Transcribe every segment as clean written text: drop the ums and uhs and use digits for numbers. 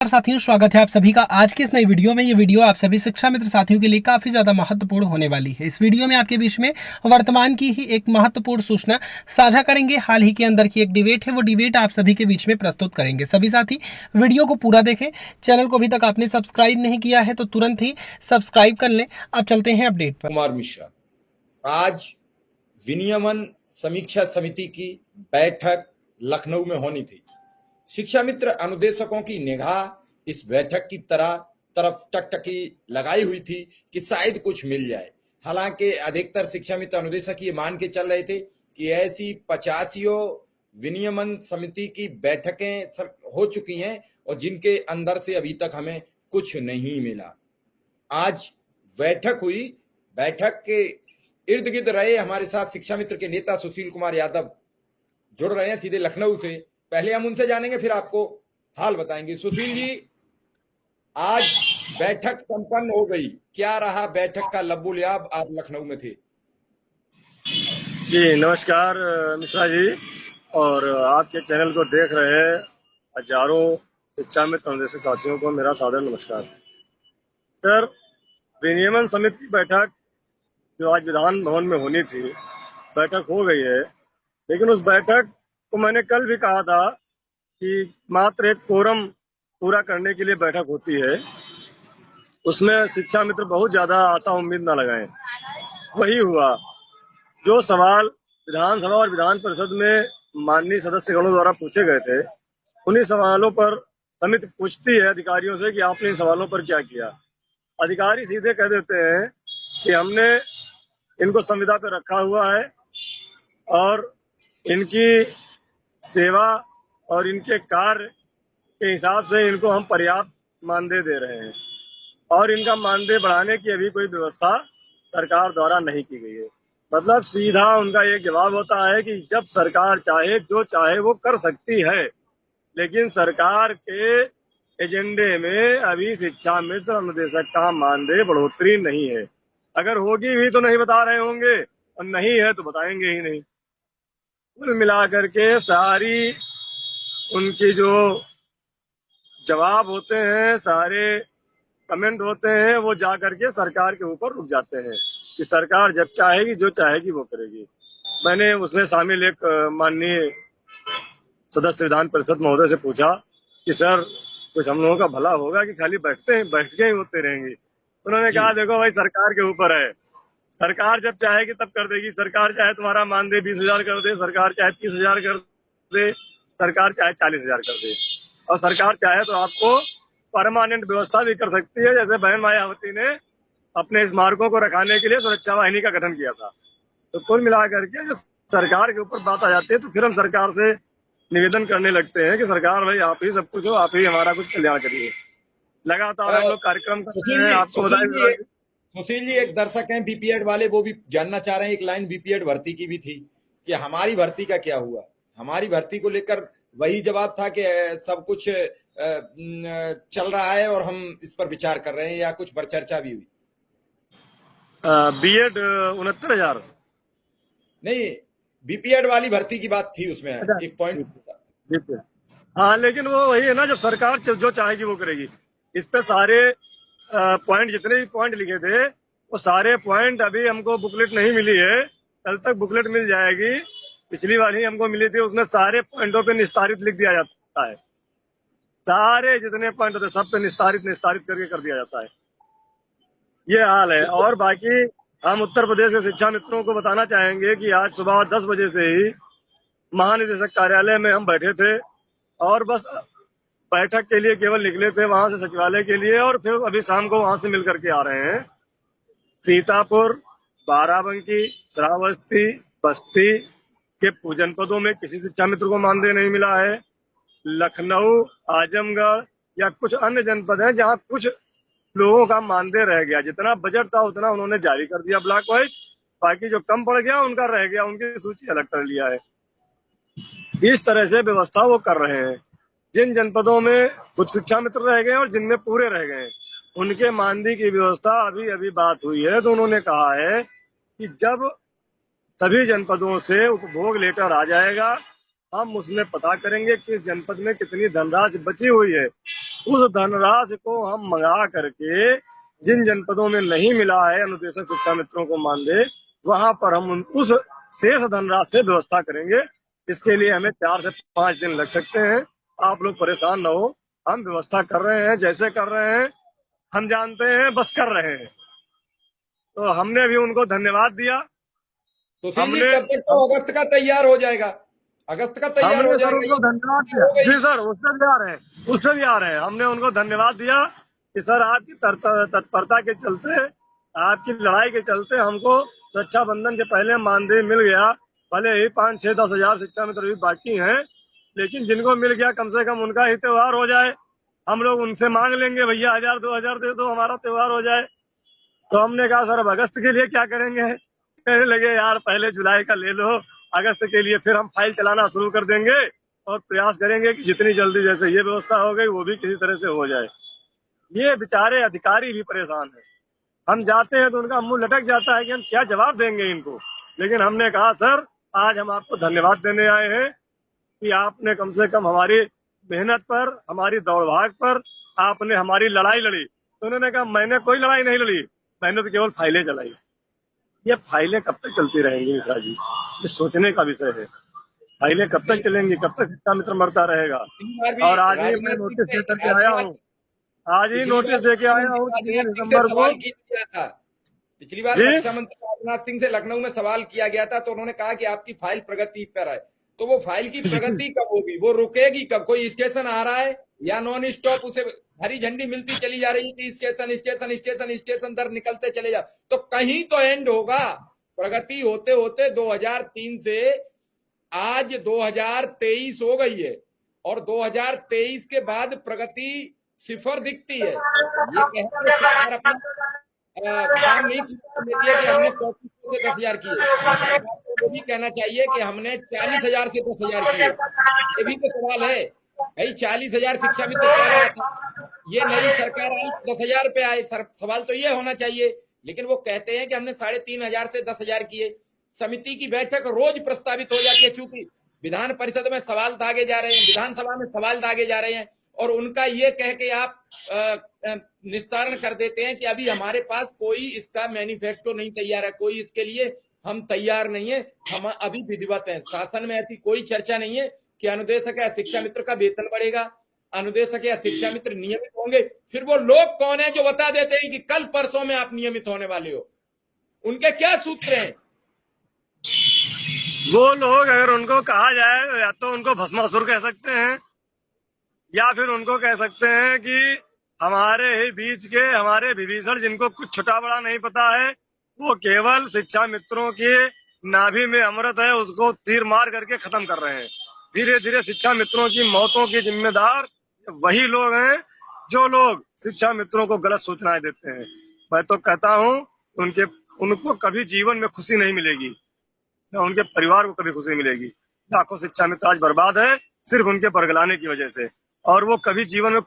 साथियों, स्वागत है आप सभी का आज के इस नई वीडियो में। ये वीडियो आप सभी शिक्षा मित्र साथियों के लिए काफी ज्यादा महत्वपूर्ण होने वाली है। इस वीडियो में आपके बीच में वर्तमान की ही एक महत्वपूर्ण सूचना साझा करेंगे। हाल ही के अंदर की एक डिबेट है, वो डिबेट आप सभी के बीच में प्रस्तुत करेंगे। सभी साथी वीडियो को पूरा देखें। चैनल को अभी तक आपने सब्सक्राइब नहीं किया है तो तुरंत ही सब्सक्राइब कर लें। अब चलते हैं अपडेट पर। कुमार मिश्रा, आज विनियमन समीक्षा समिति की बैठक लखनऊ में होनी थी। शिक्षा मित्र अनुदेशकों की निगाह इस बैठक की तरफ टकटकी लगाई हुई थी कि शायद कुछ मिल जाए। हालांकि अधिकतर शिक्षा मित्र अनुदेशक ये मान के चल रहे थे कि ऐसी 85 विनियमन समिति की बैठकें हो चुकी हैं और जिनके अंदर से अभी तक हमें कुछ नहीं मिला। आज बैठक हुई। बैठक के इर्द गिर्द रहे हमारे साथ शिक्षा मित्र के नेता सुशील कुमार यादव जुड़ रहे हैं सीधे लखनऊ से। पहले हम उनसे जानेंगे, फिर आपको हाल बताएंगे। सुशील जी, आज बैठक संपन्न हो गई, क्या रहा बैठक का लब्बुलियाब? आप लखनऊ में थे। जी नमस्कार मिश्रा जी, और आपके चैनल को देख रहे हजारों शिक्षा मित्र अनुदेशक साथियों को मेरा सादर नमस्कार। सर, विनियमन समिति की बैठक जो आज विधान भवन में होनी थी, बैठक हो गई है। लेकिन उस बैठक को मैंने कल भी कहा था कि मात्र एक कोरम पूरा करने के लिए बैठक होती है, उसमें शिक्षा मित्र बहुत ज्यादा आशा उम्मीद ना लगाएं। वही हुआ। जो सवाल विधानसभा और विधान परिषद में माननीय सदस्यगणों द्वारा पूछे गए थे, उन्हीं सवालों पर समिति पूछती है अधिकारियों से कि आपने इन सवालों पर क्या किया। अधिकारी सीधे कह देते हैं कि हमने इनको संविदा पे रखा हुआ है और इनकी सेवा और इनके कार्य के हिसाब से इनको हम पर्याप्त मानदेय दे रहे हैं और इनका मानदेय बढ़ाने की अभी कोई व्यवस्था सरकार द्वारा नहीं की गई है। मतलब सीधा उनका एक जवाब होता है कि जब सरकार चाहे जो चाहे वो कर सकती है, लेकिन सरकार के एजेंडे में अभी शिक्षा मित्र अनुदेशक का मानदेय बढ़ोतरी नहीं है। अगर होगी भी तो नहीं बता रहे होंगे और नहीं है तो बताएंगे ही नहीं। कुल मिलाकर के सारी उनकी जो जवाब होते हैं, सारे कमेंट होते हैं, वो जा करके सरकार के ऊपर रुक जाते हैं कि सरकार जब चाहेगी जो चाहेगी वो करेगी। मैंने उसमें शामिल एक माननीय सदस्य विधान परिषद महोदय से पूछा कि सर, कुछ हम लोगों का भला होगा कि खाली बैठके ही होते रहेंगी। उन्होंने कहा देखो भाई, सरकार के ऊपर है, सरकार जब चाहेगी तब कर देगी। सरकार चाहे तुम्हारा मानदेय 20,000 कर दे, सरकार चाहे 30,000 कर दे, सरकार चाहे 40,000 कर दे, और सरकार चाहे तो आपको परमानेंट व्यवस्था भी कर सकती है। जैसे बहन मायावती ने अपने स्मारकों को रखाने के लिए सुरक्षा वाहिनी का गठन किया था। तो कुल मिलाकर के जब सरकार के ऊपर बात आ जाती है तो फिर हम सरकार से निवेदन करने लगते हैं कि सरकार भाई आप ही सब कुछ हो, आप ही हमारा कुछ कल्याण करिए। लगातार हम लोग कार्यक्रम करते हैं। आपको बताएं सुशील जी, एक दर्शक हैं बीपीएड वाले, वो भी जानना चाह रहे हैं। एक लाइन बीपीएड भर्ती की भी थी कि हमारी भर्ती का क्या हुआ। हमारी भर्ती को लेकर वही जवाब था कि सब कुछ चल रहा है और हम इस पर विचार कर रहे हैं, या कुछ पर चर्चा भी हुई? बीएड 69,000 नहीं, बीपीएड वाली भर्ती की बात थी, उसमें एक पॉइंट। हाँ, लेकिन वो वही है ना, जब सरकार जो चाहेगी वो करेगी। इस पे सारे पॉइंट, जितने भी पॉइंट लिखे थे, वो सारे पॉइंट अभी हमको बुकलेट नहीं मिली है। कल तक बुकलेट मिल जाएगी। पिछली वाली हमको मिली थी, उसमें सारे पॉइंटों पे निस्तारित लिख दिया जाता है। सारे जितने पॉइंट होते सब पे निस्तारित करके कर दिया जाता है। ये हाल है। और बाकी हम उत्तर प्रदेश के शिक्षा मित्रों को बताना चाहेंगे कि आज सुबह 10 बजे से ही महानिदेशक कार्यालय में हम बैठे थे और बस बैठक के लिए केवल निकले थे वहां से सचिवालय के लिए, और फिर अभी शाम को वहां से मिल करके आ रहे हैं। सीतापुर, बाराबंकी, श्रावस्ती, बस्ती के जनपदों में किसी शिक्षा मित्र को मानदेय नहीं मिला है। लखनऊ, आजमगढ़ या कुछ अन्य जनपद हैं जहां कुछ लोगों का मानदेय रह गया। जितना बजट था उतना उन्होंने जारी कर दिया ब्लॉक वाइज, बाकी जो कम पड़ गया उनका रह गया, उनकी सूची अलग कर लिया है। इस तरह से व्यवस्था वो कर रहे हैं। जिन जनपदों में कुछ शिक्षा मित्र रह गए और जिनमें पूरे रह गए, उनके मानदेय की व्यवस्था अभी बात हुई है तो उन्होंने कहा है कि जब सभी जनपदों से उपभोग लेटर आ जाएगा हम उसमें पता करेंगे किस जनपद में कितनी धनराशि बची हुई है। उस धनराशि को हम मंगा करके जिन जनपदों में नहीं मिला है अनुदेशक शिक्षा मित्रों को मानदेय, वहां पर हम उस शेष धनराशि से व्यवस्था करेंगे। इसके लिए हमें 4 से 5 दिन लग सकते हैं। आप लोग परेशान न हो, हम व्यवस्था कर रहे हैं, जैसे कर रहे हैं हम जानते हैं, बस कर रहे हैं। तो हमने भी उनको धन्यवाद दिया। सुशील जी, हमने तब तक तो अगस्त का तैयार हो जाएगा, अगस्त का तैयार हो हमने सर जाएगा। उनको धन्यवाद दिया जी सर, उससे भी आ रहे हैं, उससे भी आ रहे हैं। हमने उनको धन्यवाद दिया कि सर आपकी तत्परता के चलते, आपकी लड़ाई के चलते हमको रक्षाबंधन के पहले मानदेय मिल गया। भले ही 5, 6, 10 हजार शिक्षा मित्र भी बाकी हैं, लेकिन जिनको मिल गया कम से कम उनका ही त्योहार हो जाए। हम लोग उनसे मांग लेंगे भैया 1000, 2000 दे दो, हमारा त्योहार हो जाए। तो हमने कहा सर अब अगस्त के लिए क्या करेंगे? कहने लगे यार पहले जुलाई का ले लो, अगस्त के लिए फिर हम फाइल चलाना शुरू कर देंगे और प्रयास करेंगे कि जितनी जल्दी जैसे ये व्यवस्था हो गई वो भी किसी तरह से हो जाए। ये बेचारे अधिकारी भी परेशान है। हम जाते हैं तो उनका मुंह लटक जाता है कि हम क्या जवाब देंगे इनको। लेकिन हमने कहा सर आज हम आपको धन्यवाद देने आए हैं कि आपने कम से कम हमारी मेहनत पर, हमारी दौड़ भाग पर आपने हमारी लड़ाई लड़ी। तो उन्होंने कहा मैंने कोई लड़ाई नहीं लड़ी, मैंने तो केवल फाइलें चलाई। ये फाइलें कब तक चलती रहेंगी मिश्रा जी, ये सोचने का विषय है। फाइलें कब तक चलेंगी, कब तक शिक्षा मित्र मरता रहेगा? और आज ही मैं नोटिस दे करके आया हूँ, आज ही नोटिस दे के आया हूँ 3 दिसंबर को। किया था पिछली बार जी रक्षा मंत्री राजनाथ सिंह से लखनऊ में सवाल किया गया था, तो उन्होंने कहा कि आपकी फाइल प्रगति पर है। तो वो फाइल की प्रगति कब होगी, वो रुकेगी कब? कोई स्टेशन आ रहा है या नॉन स्टॉप उसे हरी झंडी मिलती चली जा रही है कि स्टेशन स्टेशन स्टेशन स्टेशन दर निकलते चले जा, तो कहीं तो एंड होगा। प्रगति होते होते 2003 से आज 2023 हो गई है और 2023 के बाद प्रगति सिफर दिखती है। ये कहते सरकार अपना काम नहीं लेती है कि हमने 3500 से 10,000 किए, सरकार को वो भी कहना चाहिए कि हमने 40,000 से 10,000 किए। ये भी तो सवाल है भाई, 40,000 शिक्षा मित्र कह रहा था, ये नई सरकार आई 10,000 पे आए, सवाल तो ये होना चाहिए। लेकिन वो कहते हैं कि हमने 3,500 से 10,000 किए। समिति की बैठक रोज प्रस्तावित हो जाती है, चूंकि विधान परिषद में सवाल दागे जा रहे हैं, विधानसभा में सवाल दागे जा रहे हैं, और उनका ये कह के आप निस्तारण कर देते हैं कि अभी हमारे पास कोई इसका मैनिफेस्टो नहीं तैयार है, कोई इसके लिए हम तैयार नहीं है, हम अभी विधिवत हैं। शासन में ऐसी कोई चर्चा नहीं है कि अनुदेशक या शिक्षा मित्र का वेतन बढ़ेगा, अनुदेशक या शिक्षा मित्र नियमित होंगे। फिर वो लोग कौन है जो बता देते हैं कि कल परसों में आप नियमित होने वाले हो? उनके क्या सूत्र हैं? वो लोग अगर उनको कहा जाए या तो उनको भस्मासुर कह सकते हैं, या फिर उनको कह सकते हैं कि हमारे ही बीच के हमारे विभीषण जिनको कुछ छोटा बड़ा नहीं पता है, वो केवल शिक्षा मित्रों के नाभि में अमृत है उसको तीर मार करके खत्म कर रहे हैं। धीरे धीरे शिक्षा मित्रों की मौतों के जिम्मेदार वही लोग हैं जो लोग शिक्षा मित्रों को गलत सूचनाएं देते हैं। मैं तो कहता हूं उनको कभी जीवन में खुशी नहीं मिलेगी, न उनके परिवार को कभी खुशी मिलेगी। लाखों शिक्षा मित्र आज बर्बाद है सिर्फ उनके बरगलाने की वजह से, और वो कभी जीवन में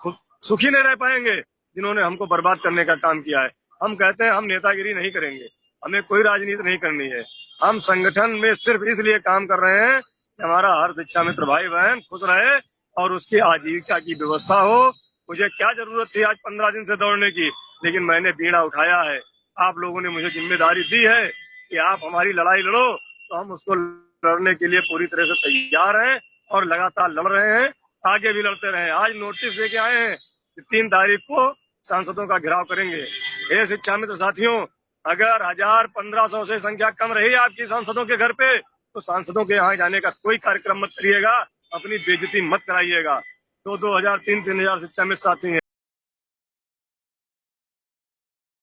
सुखी नहीं रह पाएंगे जिन्होंने हमको बर्बाद करने का काम किया है। हम कहते हैं हम नेतागिरी नहीं करेंगे, हमें कोई राजनीति नहीं करनी है, हम संगठन में सिर्फ इसलिए काम कर रहे हैं कि हमारा हर शिक्षा मित्र भाई बहन खुश रहे और उसकी आजीविका की व्यवस्था हो। मुझे क्या जरूरत थी आज 15 दिन से दौड़ने की, लेकिन मैंने बीड़ा उठाया है। आप लोगों ने मुझे जिम्मेदारी दी है कि आप हमारी लड़ाई लड़ो, तो हम उसको लड़ने के लिए पूरी तरह से तैयार हैं और लगातार लड़ रहे हैं, आगे भी लड़ते रहे। आज नोटिस देके आए हैं कि 3 तारीख को सांसदों का घेराव करेंगे। ये शिक्षा मित्र साथियों, अगर 1000-1500 से संख्या कम रही आपकी सांसदों के घर पे, तो सांसदों के यहाँ जाने का कोई कार्यक्रम मत करिएगा, अपनी बेइज्जती मत कराइएगा। 2-2 हजार 3-3 हजार शिक्षा मित्र साथी हैं।